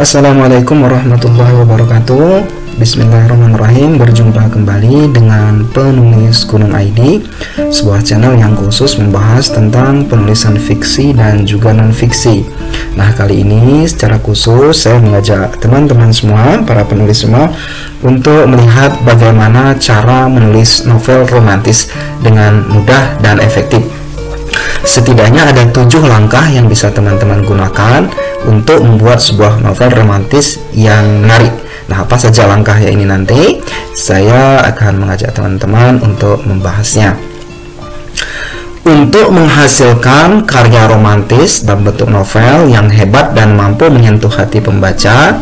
Assalamualaikum warahmatullahi wabarakatuh. Bismillahirrahmanirrahim. Berjumpa kembali dengan Penulis Gunung ID, sebuah channel yang khusus membahas tentang penulisan fiksi dan juga non-fiksi. Nah, kali ini secara khusus saya mengajak teman-teman semua, para penulis semua, untuk melihat bagaimana cara menulis novel romantis dengan mudah dan efektif. Setidaknya ada 7 langkah yang bisa teman-teman gunakan untuk membuat sebuah novel romantis yang menarik. Nah, apa saja langkahnya ini nanti saya akan mengajak teman-teman untuk membahasnya. Untuk menghasilkan karya romantis dalam bentuk novel yang hebat dan mampu menyentuh hati pembaca,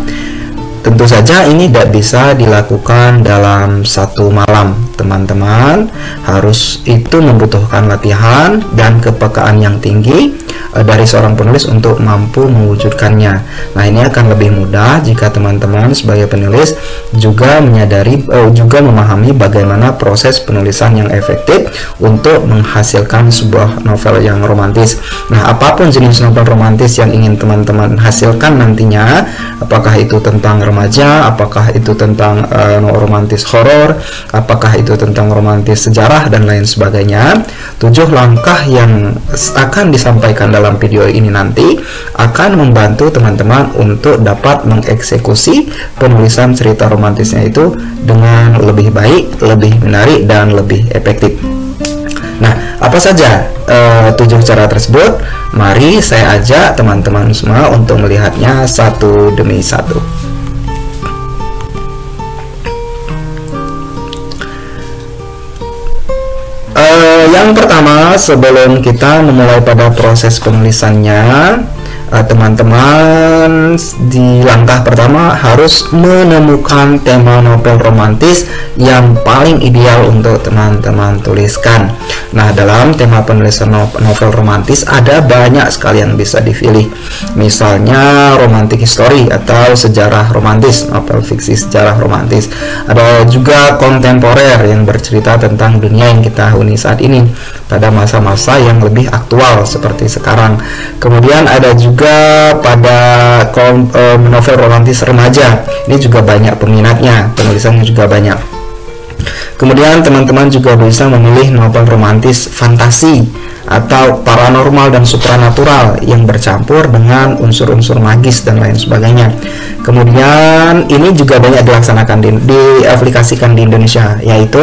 tentu saja ini tidak bisa dilakukan dalam satu malam. Teman-teman harus itu membutuhkan latihan dan kepekaan yang tinggi dari seorang penulis untuk mampu mewujudkannya. Nah, ini akan lebih mudah jika teman-teman sebagai penulis juga menyadari juga memahami bagaimana proses penulisan yang efektif untuk menghasilkan sebuah novel yang romantis. Nah, apapun jenis novel romantis yang ingin teman-teman hasilkan nantinya, apakah itu tentang remaja, apakah itu tentang romantis horor, apakah itu tentang romantis sejarah dan lain sebagainya, 7 langkah yang akan disampaikan dalam video ini nanti akan membantu teman-teman untuk dapat mengeksekusi penulisan cerita romantisnya itu dengan lebih baik, lebih menarik, dan lebih efektif. Nah, apa saja 7 cara tersebut? Mari saya ajak teman-teman semua untuk melihatnya satu demi satu. Yang pertama, sebelum kita memulai pada proses penulisannya, teman-teman di langkah pertama harus menemukan tema novel romantis yang paling ideal untuk teman-teman tuliskan. Nah, dalam tema penulisan novel romantis ada banyak sekali yang bisa dipilih. Misalnya romantic history atau sejarah romantis, novel fiksi sejarah romantis. Ada juga kontemporer yang bercerita tentang dunia yang kita huni saat ini pada masa-masa yang lebih aktual seperti sekarang. Kemudian ada juga pada novel romantis remaja. Ini juga banyak peminatnya, penulisannya juga banyak. Kemudian teman-teman juga bisa memilih novel romantis fantasi atau paranormal dan supranatural yang bercampur dengan unsur-unsur magis dan lain sebagainya. Kemudian ini juga banyak dilaksanakan diaplikasikan di Indonesia, yaitu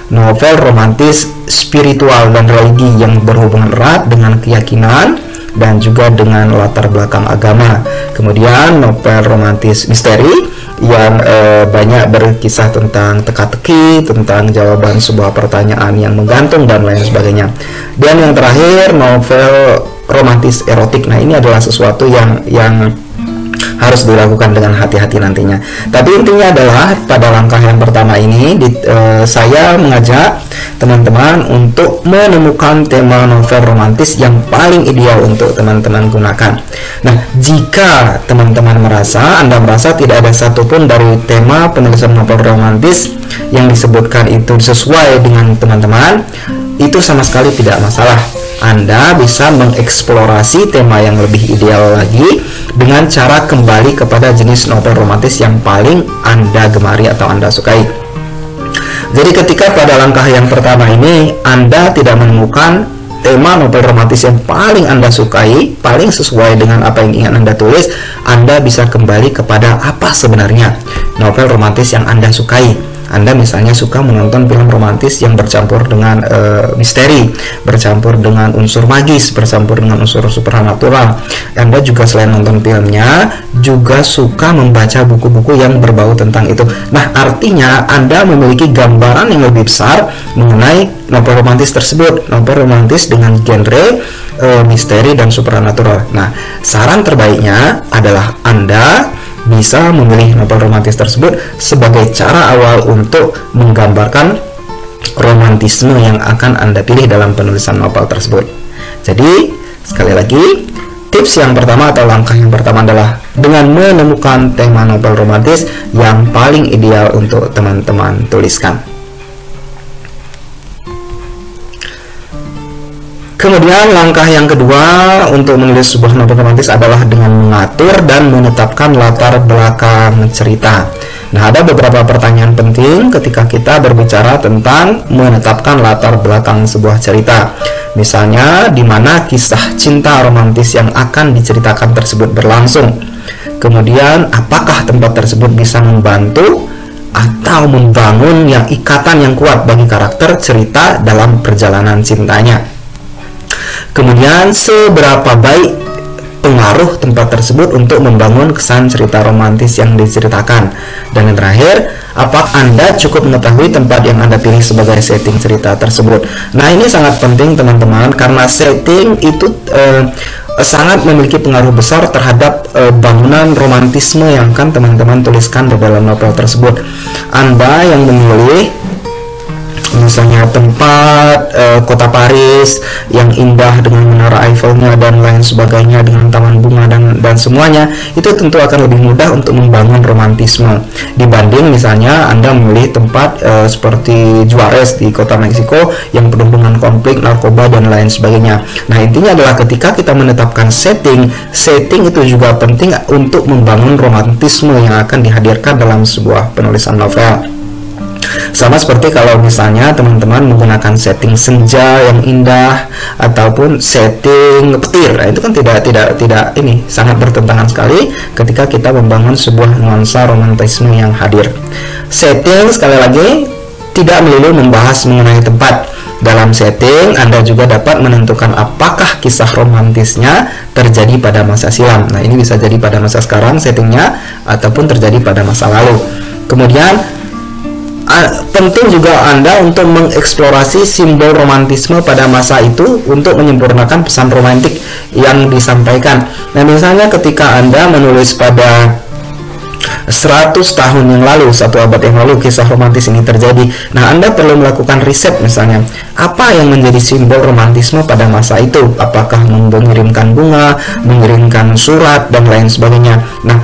novel romantis spiritual dan religi yang berhubungan erat dengan keyakinan dan juga dengan latar belakang agama. Kemudian novel romantis misteri yang banyak berkisah tentang teka-teki, tentang jawaban sebuah pertanyaan yang menggantung dan lain sebagainya. Dan yang terakhir, novel romantis erotik. Nah, ini adalah sesuatu yang harus dilakukan dengan hati-hati nantinya. Tapi intinya adalah pada langkah yang pertama ini saya mengajak teman-teman untuk menemukan tema novel romantis yang paling ideal untuk teman-teman gunakan. Nah, jika teman-teman Anda merasa tidak ada satupun dari tema penulisan novel romantis yang disebutkan itu sesuai dengan teman-teman, itu sama sekali tidak masalah. Anda bisa mengeksplorasi tema yang lebih ideal lagi dengan cara kembali kepada jenis novel romantis yang paling Anda gemari atau Anda sukai. Jadi ketika pada langkah yang pertama ini Anda tidak menemukan tema novel romantis yang paling Anda sukai, paling sesuai dengan apa yang ingin Anda tulis, Anda bisa kembali kepada apa sebenarnya novel romantis yang Anda sukai. Anda misalnya suka menonton film romantis yang bercampur dengan misteri, bercampur dengan unsur magis, bercampur dengan unsur supernatural. Anda juga selain nonton filmnya, juga suka membaca buku-buku yang berbau tentang itu. Nah, artinya Anda memiliki gambaran yang lebih besar mengenai novel romantis tersebut, novel romantis dengan genre misteri dan supernatural. Nah, saran terbaiknya adalah Anda bisa memilih novel romantis tersebut sebagai cara awal untuk menggambarkan romantisme yang akan Anda pilih dalam penulisan novel tersebut. Jadi, sekali lagi, tips yang pertama atau langkah yang pertama adalah dengan menemukan tema novel romantis yang paling ideal untuk teman-teman tuliskan. Kemudian langkah yang kedua untuk menulis sebuah novel romantis adalah dengan mengatur dan menetapkan latar belakang cerita. Nah, ada beberapa pertanyaan penting ketika kita berbicara tentang menetapkan latar belakang sebuah cerita. Misalnya, di mana kisah cinta romantis yang akan diceritakan tersebut berlangsung. Kemudian, apakah tempat tersebut bisa membantu atau membangun ikatan yang kuat bagi karakter cerita dalam perjalanan cintanya. Kemudian, seberapa baik pengaruh tempat tersebut untuk membangun kesan cerita romantis yang diceritakan. Dan yang terakhir, apakah Anda cukup mengetahui tempat yang Anda pilih sebagai setting cerita tersebut? Nah, ini sangat penting teman-teman, karena setting itu sangat memiliki pengaruh besar terhadap bangunan romantisme yang akan teman-teman tuliskan di dalam novel tersebut. Anda yang memilih misalnya tempat kota Paris yang indah dengan menara Eiffelnya dan lain sebagainya, dengan taman bunga dan semuanya, itu tentu akan lebih mudah untuk membangun romantisme dibanding misalnya Anda memilih tempat seperti Juarez di kota Meksiko yang penuh dengan konflik, narkoba dan lain sebagainya. Nah, intinya adalah ketika kita menetapkan setting itu juga penting untuk membangun romantisme yang akan dihadirkan dalam sebuah penulisan novel. Sama seperti kalau misalnya teman-teman menggunakan setting senja yang indah ataupun setting petir, nah, itu kan tidak ini sangat bertentangan sekali ketika kita membangun sebuah nuansa romantisme yang hadir. Setting sekali lagi tidak melulu membahas mengenai tempat. Dalam setting, Anda juga dapat menentukan apakah kisah romantisnya terjadi pada masa silam. Nah, ini bisa jadi pada masa sekarang settingnya ataupun terjadi pada masa lalu. Kemudian penting juga Anda untuk mengeksplorasi simbol romantisme pada masa itu untuk menyempurnakan pesan romantik yang disampaikan. Nah, misalnya ketika Anda menulis pada 100 tahun yang lalu, 1 abad yang lalu kisah romantis ini terjadi. Nah, Anda perlu melakukan riset misalnya, apa yang menjadi simbol romantisme pada masa itu? Apakah mengirimkan bunga, mengirimkan surat dan lain sebagainya. Nah,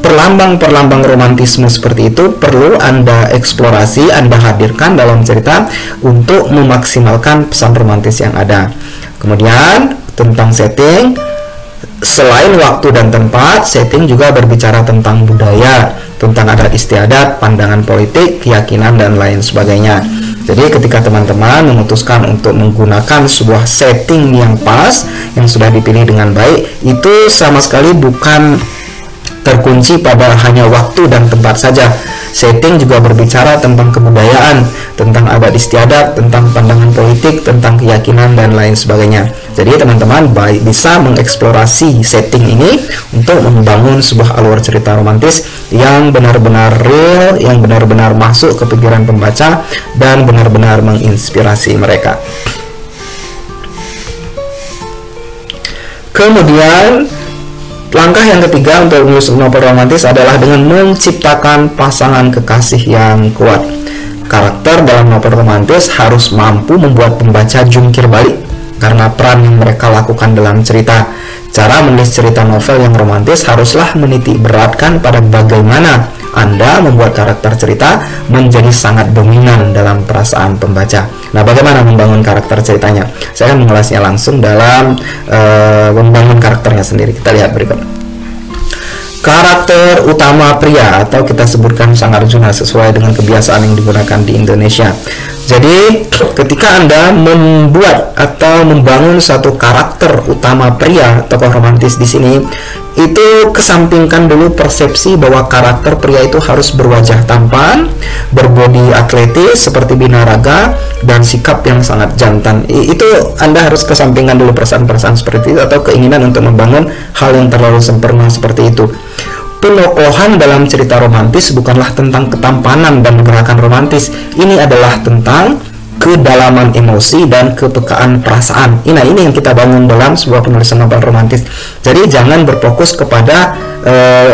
perlambang-perlambang romantisme seperti itu perlu Anda eksplorasi, Anda hadirkan dalam cerita untuk memaksimalkan pesan romantis yang ada. Kemudian tentang setting, selain waktu dan tempat, setting juga berbicara tentang budaya, tentang adat istiadat, pandangan politik, keyakinan dan lain sebagainya. Jadi ketika teman-teman memutuskan untuk menggunakan sebuah setting yang pas, yang sudah dipilih dengan baik, itu sama sekali bukan terkunci pada hanya waktu dan tempat saja. Setting juga berbicara tentang kebudayaan, tentang adat istiadat, tentang pandangan politik, tentang keyakinan dan lain sebagainya. Jadi teman-teman bisa mengeksplorasi setting ini untuk membangun sebuah alur cerita romantis yang benar-benar real, yang benar-benar masuk ke pikiran pembaca dan benar-benar menginspirasi mereka. Kemudian langkah yang ketiga untuk menulis novel romantis adalah dengan menciptakan pasangan kekasih yang kuat. Karakter dalam novel romantis harus mampu membuat pembaca jungkir balik karena peran yang mereka lakukan dalam cerita. Cara menulis cerita novel yang romantis haruslah menitik beratkan pada bagaimana Anda membuat karakter cerita menjadi sangat dominan dalam perasaan pembaca. Nah, bagaimana membangun karakter ceritanya? Saya akan mengulasnya langsung dalam membangun karakternya sendiri. Kita lihat berikut. Karakter utama pria atau kita sebutkan Sang Arjuna sesuai dengan kebiasaan yang digunakan di Indonesia. Jadi, ketika Anda membuat atau membangun satu karakter utama pria, tokoh romantis di sini, itu kesampingkan dulu persepsi bahwa karakter pria itu harus berwajah tampan, berbodi atletis seperti binaraga, dan sikap yang sangat jantan. Itu Anda harus kesampingkan dulu perasaan-perasaan seperti itu atau keinginan untuk membangun hal yang terlalu sempurna seperti itu. Penokohan dalam cerita romantis bukanlah tentang ketampanan dan gerakan romantis. Ini adalah tentang kedalaman emosi dan kepekaan perasaan. Nah, ini yang kita bangun dalam sebuah penulisan novel romantis. Jadi jangan berfokus kepada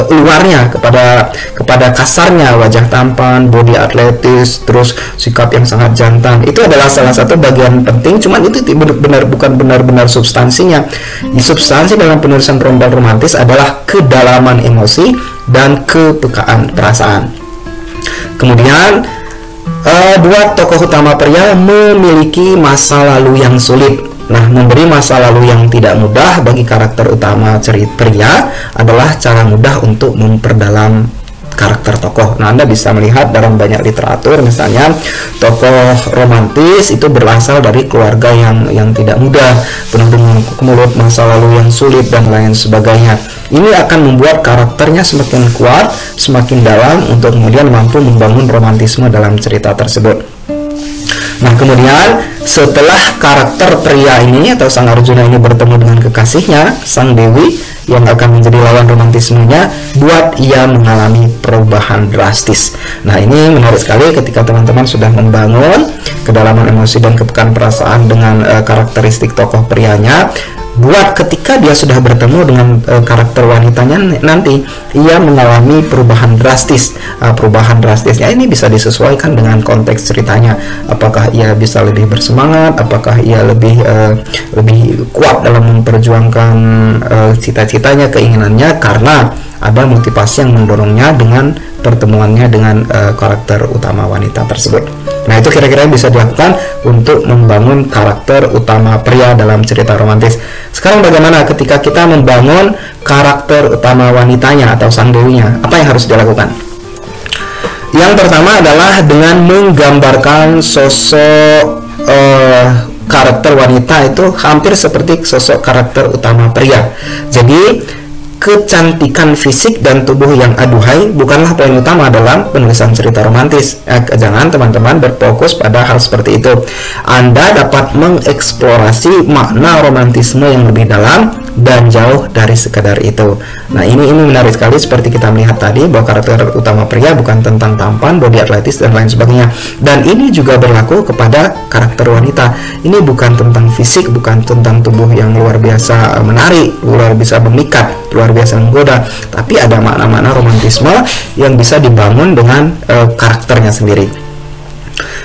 luarnya, kepada kasarnya, wajah tampan, body atletis, terus sikap yang sangat jantan. Itu adalah salah satu bagian penting, cuman itu bukan benar-benar substansinya. Substansi dalam penulisan novel romantis adalah kedalaman emosi dan kepekaan perasaan. Kemudian Dua tokoh utama pria memiliki masa lalu yang sulit. Nah, memberi masa lalu yang tidak mudah bagi karakter utama cerita pria adalah cara mudah untuk memperdalam karakter tokoh. Nah, Anda bisa melihat dalam banyak literatur, misalnya tokoh romantis itu berasal dari keluarga yang tidak mudah, penuh dengan kemulut masa lalu yang sulit dan lain sebagainya. Ini akan membuat karakternya semakin kuat, semakin dalam untuk kemudian mampu membangun romantisme dalam cerita tersebut. Nah, kemudian setelah karakter pria ini atau Sang Arjuna ini bertemu dengan kekasihnya, Sang Dewi, yang akan menjadi lawan romantismenya, buat ia mengalami perubahan drastis. Nah, ini menarik sekali ketika teman-teman sudah membangun kedalaman emosi dan kepekaan perasaan dengan karakteristik tokoh prianya. Buat ketika dia sudah bertemu dengan karakter wanitanya nanti, ia mengalami perubahan drastis. Perubahan drastisnya ini bisa disesuaikan dengan konteks ceritanya. Apakah ia bisa lebih bersemangat, apakah ia lebih kuat dalam memperjuangkan cita-citanya, keinginannya, karena ada motivasi yang mendorongnya dengan pertemuannya dengan karakter utama wanita tersebut. Nah, itu kira-kira bisa dilakukan untuk membangun karakter utama pria dalam cerita romantis. Sekarang bagaimana ketika kita membangun karakter utama wanitanya atau sang dewinya? Apa yang harus dilakukan? Yang pertama adalah dengan menggambarkan sosok karakter wanita itu hampir seperti sosok karakter utama pria. Jadi kecantikan fisik dan tubuh yang aduhai bukanlah poin utama dalam penulisan cerita romantis. Jangan teman-teman berfokus pada hal seperti itu. Anda dapat mengeksplorasi makna romantisme yang lebih dalam dan jauh dari sekadar itu. Nah, ini menarik sekali seperti kita melihat tadi bahwa karakter utama pria bukan tentang tampan, body atletis dan lain sebagainya. Dan ini juga berlaku kepada karakter wanita. Ini bukan tentang fisik, bukan tentang tubuh yang luar biasa menarik, luar biasa memikat, luar biasa menggoda, tapi ada makna-makna romantisme yang bisa dibangun dengan karakternya sendiri.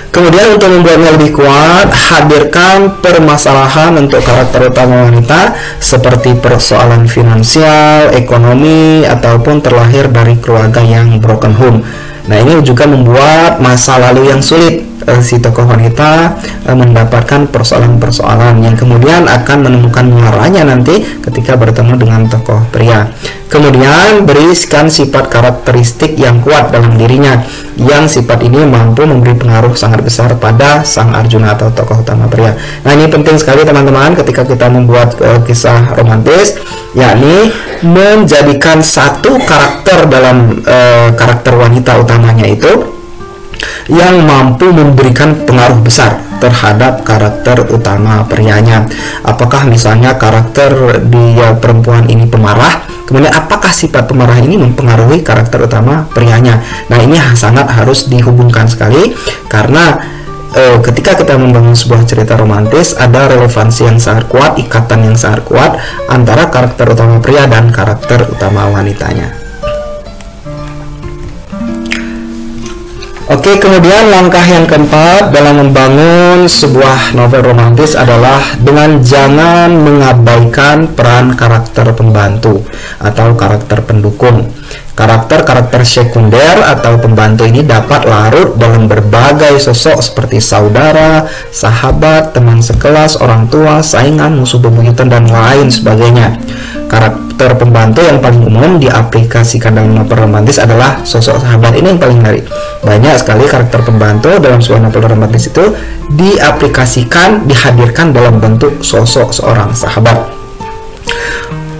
Kemudian untuk membuatnya lebih kuat, hadirkan permasalahan untuk karakter utama wanita seperti persoalan finansial, ekonomi, ataupun terlahir dari keluarga yang broken home. Nah, ini juga membuat masa lalu yang sulit. Si tokoh wanita mendapatkan persoalan-persoalan yang kemudian akan menemukan muaranya nanti ketika bertemu dengan tokoh pria. Kemudian berisikan sifat karakteristik yang kuat dalam dirinya, yang sifat ini mampu memberi pengaruh sangat besar pada Sang Arjuna atau tokoh utama pria. Nah, ini penting sekali teman-teman ketika kita membuat kisah romantis, yakni menjadikan satu karakter dalam karakter wanita utamanya itu yang mampu memberikan pengaruh besar terhadap karakter utama prianya. Apakah misalnya karakter dia perempuan ini pemarah, kemudian apakah sifat pemarah ini mempengaruhi karakter utama prianya? Nah, ini sangat harus dihubungkan sekali karena ketika kita membangun sebuah cerita romantis, ada relevansi yang sangat kuat, ikatan yang sangat kuat antara karakter utama pria dan karakter utama wanitanya. Oke, kemudian langkah yang keempat dalam membangun sebuah novel romantis adalah dengan jangan mengabaikan peran karakter pembantu atau karakter pendukung. Karakter-karakter sekunder atau pembantu ini dapat larut dalam berbagai sosok seperti saudara, sahabat, teman sekelas, orang tua, saingan, musuh bebuyutan, dan lain sebagainya. Karakter pembantu yang paling umum diaplikasikan dalam novel romantis adalah sosok sahabat. Ini yang paling menarik. Banyak sekali karakter pembantu dalam sebuah novel romantis itu diaplikasikan, dihadirkan dalam bentuk sosok seorang sahabat.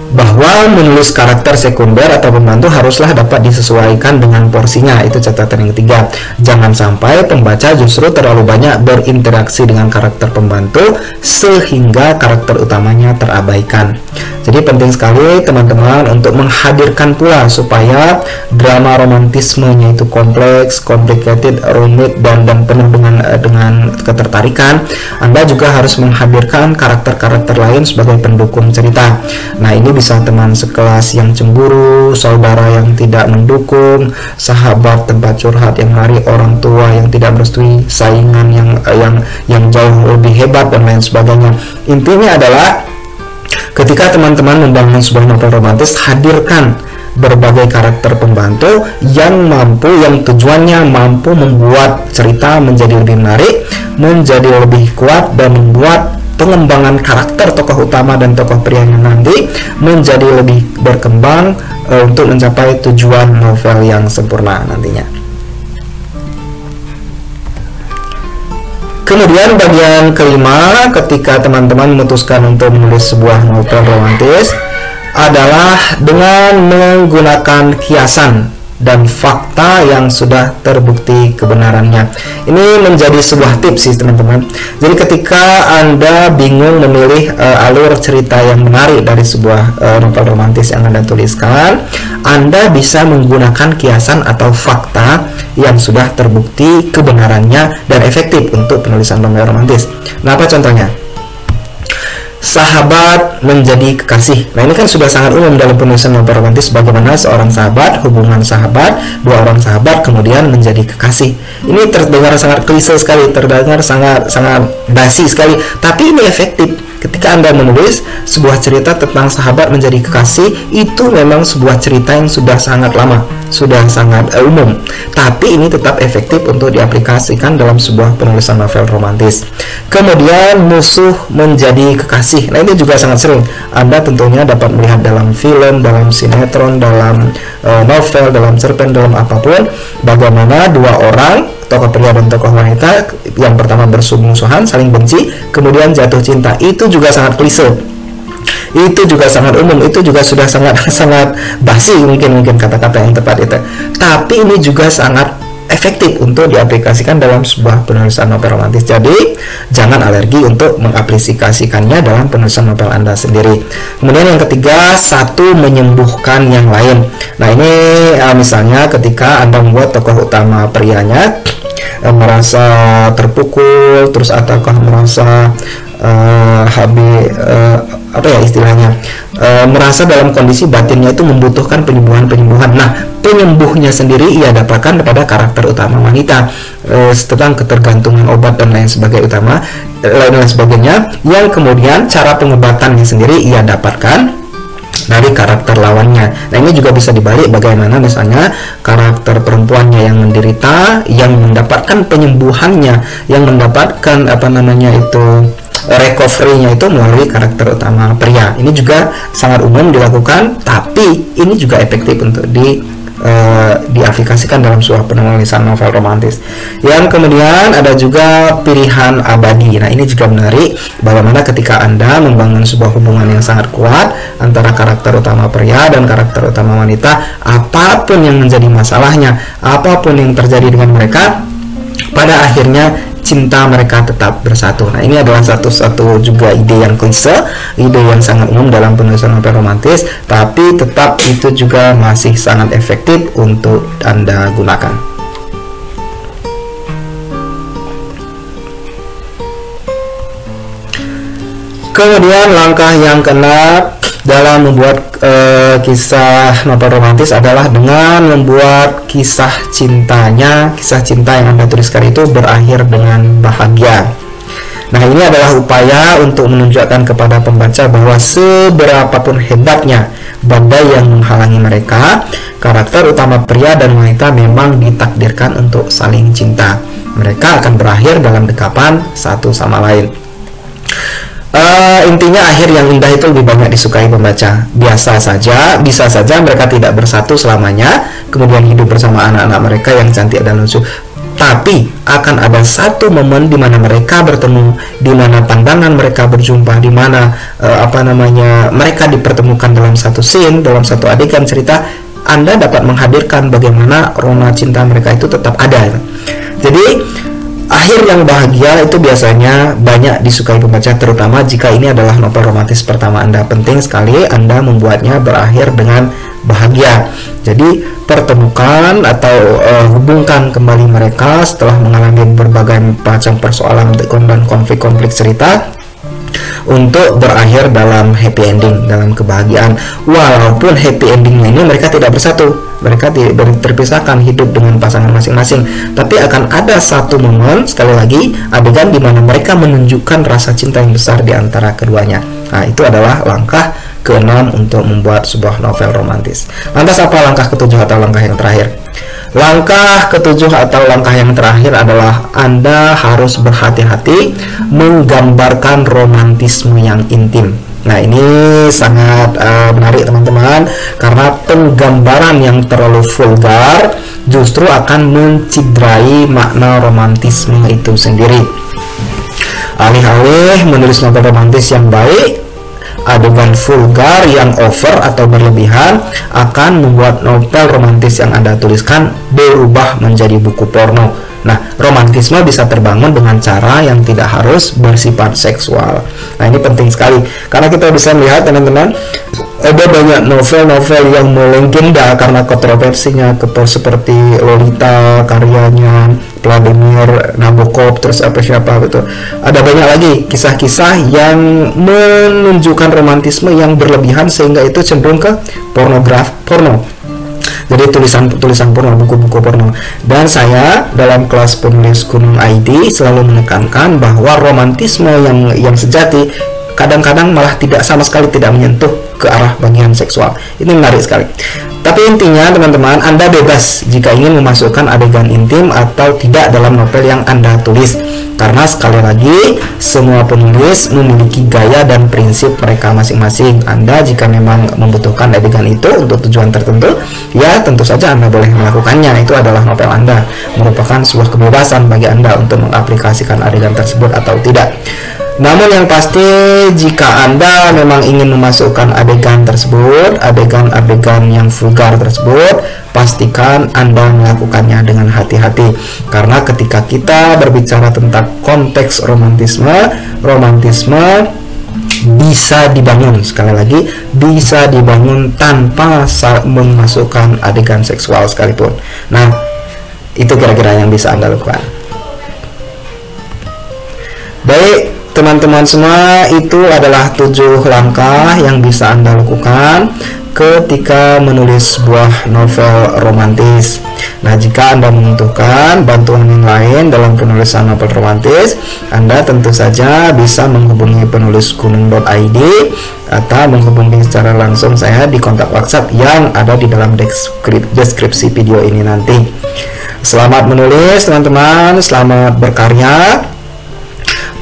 Bahwa menulis karakter sekunder atau pembantu haruslah dapat disesuaikan dengan porsinya. Itu catatan yang ketiga. Jangan sampai pembaca justru terlalu banyak berinteraksi dengan karakter pembantu sehingga karakter utamanya terabaikan. Jadi penting sekali teman-teman untuk menghadirkan pula supaya drama romantismenya itu kompleks, complicated, rumit, dan penuh dengan ketertarikan. Anda juga harus menghadirkan karakter-karakter lain sebagai pendukung cerita. Nah, ini bisa teman sekelas yang cemburu, saudara yang tidak mendukung, sahabat tempat curhat yang lari, orang tua yang tidak merestui, saingan yang jauh lebih hebat, dan lain sebagainya. Intinya adalah ketika teman-teman membangun sebuah novel romantis, hadirkan berbagai karakter pembantu yang tujuannya mampu membuat cerita menjadi lebih menarik, menjadi lebih kuat, dan membuat pengembangan karakter tokoh utama dan tokoh prianya nanti menjadi lebih berkembang untuk mencapai tujuan novel yang sempurna nantinya. Kemudian bagian kelima, ketika teman-teman memutuskan untuk menulis sebuah novel romantis adalah dengan menggunakan kiasan dan fakta yang sudah terbukti kebenarannya. Ini menjadi sebuah tips sih teman-teman. Jadi ketika Anda bingung memilih alur cerita yang menarik dari sebuah novel romantis yang Anda tuliskan, Anda bisa menggunakan kiasan atau fakta yang sudah terbukti kebenarannya dan efektif untuk penulisan novel romantis. Nah, apa contohnya? Sahabat menjadi kekasih. Nah, ini kan sudah sangat umum dalam penulisan novel romantis, bagaimana seorang sahabat, hubungan sahabat, dua orang sahabat kemudian menjadi kekasih. Ini terdengar sangat klise sekali, terdengar sangat basi sekali, tapi ini efektif. Ketika Anda menulis sebuah cerita tentang sahabat menjadi kekasih, itu memang sebuah cerita yang sudah sangat lama, sudah sangat umum, tapi ini tetap efektif untuk diaplikasikan dalam sebuah penulisan novel romantis. Kemudian musuh menjadi kekasih. Nah, ini juga sangat sering Anda tentunya dapat melihat dalam film, dalam sinetron, dalam novel, dalam cerpen, dalam apapun, bagaimana dua orang, tokoh pria dan tokoh wanita, yang pertama bermusuhan, saling benci, kemudian jatuh cinta. Itu juga sangat klise, itu juga sangat umum, itu juga sudah sangat basi mungkin kata-kata yang tepat itu. Tapi ini juga sangat efektif untuk diaplikasikan dalam sebuah penulisan novel romantis. Jadi jangan alergi untuk mengaplikasikannya dalam penulisan novel Anda sendiri. Kemudian yang ketiga, satu menyembuhkan yang lain. Nah, ini misalnya ketika Anda membuat tokoh utama prianya merasa terpukul, terus ataukah merasa merasa dalam kondisi batinnya itu membutuhkan penyembuhan. Nah, penyembuhnya sendiri ia dapatkan pada karakter utama wanita, tentang ketergantungan obat dan lain sebagainya, yang kemudian cara pengobatannya sendiri ia dapatkan dari karakter lawannya. Nah, ini juga bisa dibalik, bagaimana misalnya karakter perempuannya yang menderita, yang mendapatkan penyembuhannya, yang mendapatkan recovery-nya itu melalui karakter utama pria. Ini juga sangat umum dilakukan, tapi ini juga efektif untuk diaplikasikan dalam sebuah penulisan novel romantis. Yang kemudian ada juga pilihan abadi. Nah, ini juga menarik, bagaimana ketika Anda membangun sebuah hubungan yang sangat kuat antara karakter utama pria dan karakter utama wanita, apapun yang menjadi masalahnya, apapun yang terjadi dengan mereka, pada akhirnya cinta mereka tetap bersatu. Nah, ini adalah satu juga ide yang klise, ide yang sangat umum dalam penulisan novel romantis, tapi tetap itu juga masih sangat efektif untuk Anda gunakan. Kemudian langkah yang keenam dalam membuat kisah novel romantis adalah dengan membuat kisah cinta yang Anda tuliskan itu berakhir dengan bahagia. Nah, ini adalah upaya untuk menunjukkan kepada pembaca bahwa seberapapun hebatnya badai yang menghalangi mereka, karakter utama pria dan wanita memang ditakdirkan untuk saling cinta. Mereka akan berakhir dalam dekapan satu sama lain. Intinya akhir yang indah itu lebih banyak disukai pembaca. Bisa saja mereka tidak bersatu selamanya, kemudian hidup bersama anak-anak mereka yang cantik dan lucu, tapi akan ada satu momen di mana mereka bertemu, di mana pandangan mereka berjumpa, di mana mereka dipertemukan dalam satu scene, dalam satu adegan cerita. Anda dapat menghadirkan bagaimana rona cinta mereka itu tetap ada. Jadi akhir yang bahagia itu biasanya banyak disukai pembaca, terutama jika ini adalah novel romantis pertama Anda. Penting sekali Anda membuatnya berakhir dengan bahagia. Jadi pertemukan atau hubungkan kembali mereka setelah mengalami berbagai macam persoalan dan konflik-konflik cerita, untuk berakhir dalam happy ending, dalam kebahagiaan. Walaupun happy endingnya ini mereka tidak bersatu, mereka terpisahkan hidup dengan pasangan masing-masing, tapi akan ada satu momen, sekali lagi, adegan di mana mereka menunjukkan rasa cinta yang besar di antara keduanya. Nah, itu adalah langkah keenam untuk membuat sebuah novel romantis. Lantas apa langkah ketujuh atau langkah yang terakhir? Langkah ketujuh atau langkah yang terakhir adalah Anda harus berhati-hati menggambarkan romantisme yang intim. Nah, ini sangat menarik teman-teman, karena penggambaran yang terlalu vulgar justru akan menciderai makna romantisme itu sendiri. Alih-alih menulis novel romantis yang baik, adegan vulgar yang over atau berlebihan akan membuat novel romantis yang Anda tuliskan berubah menjadi buku porno. Nah, romantisme bisa terbangun dengan cara yang tidak harus bersifat seksual. Nah, ini penting sekali, karena kita bisa melihat teman-teman, ada banyak novel-novel yang melegenda karena kontroversinya, seperti Lolita karyanya Vladimir Nabokov, terus siapa gitu. Ada banyak lagi kisah-kisah yang menunjukkan romantisme yang berlebihan sehingga itu cenderung ke porno. Jadi tulisan porno, buku-buku porno. Dan saya dalam kelas penulis Gunung ID selalu menekankan bahwa romantisme yang sejati kadang-kadang malah sama sekali tidak menyentuh ke arah bagian seksual. Ini menarik sekali. Tapi intinya teman-teman, Anda bebas jika ingin memasukkan adegan intim atau tidak dalam novel yang Anda tulis, karena sekali lagi semua penulis memiliki gaya dan prinsip mereka masing-masing. Anda jika memang membutuhkan adegan itu untuk tujuan tertentu, ya tentu saja Anda boleh melakukannya. Itu adalah novel Anda, merupakan sebuah kebebasan bagi Anda untuk mengaplikasikan adegan tersebut atau tidak. Namun yang pasti, jika Anda memang ingin memasukkan adegan tersebut, adegan-adegan yang vulgar tersebut, pastikan Anda melakukannya dengan hati-hati. Karena ketika kita berbicara tentang konteks romantisme bisa dibangun, sekali lagi, bisa dibangun tanpa memasukkan adegan seksual sekalipun. Nah, itu kira-kira yang bisa Anda lakukan. Baik, teman-teman semua, itu adalah 7 langkah yang bisa Anda lakukan ketika menulis sebuah novel romantis. Nah, jika Anda membutuhkan bantuan yang lain dalam penulisan novel romantis, Anda tentu saja bisa menghubungi penulis gunung.id atau menghubungi secara langsung saya di kontak WhatsApp yang ada di dalam deskripsi video ini nanti. Selamat menulis teman-teman, selamat berkarya.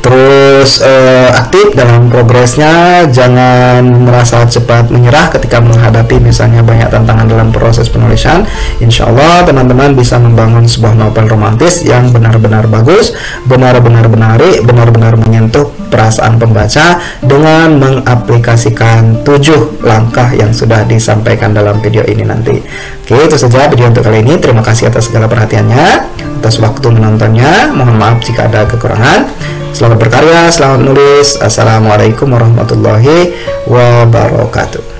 Terus aktif dalam progresnya, jangan merasa cepat menyerah ketika menghadapi misalnya banyak tantangan dalam proses penulisan. Insya Allah teman-teman bisa membangun sebuah novel romantis yang benar-benar bagus, benar-benar menarik, benar-benar menyentuh perasaan pembaca dengan mengaplikasikan 7 langkah yang sudah disampaikan dalam video ini nanti. Oke, itu saja video untuk kali ini. Terima kasih atas segala perhatiannya, atas waktu menontonnya. Mohon maaf jika ada kekurangan. Selamat berkarya, selamat menulis. Assalamualaikum warahmatullahi wabarakatuh.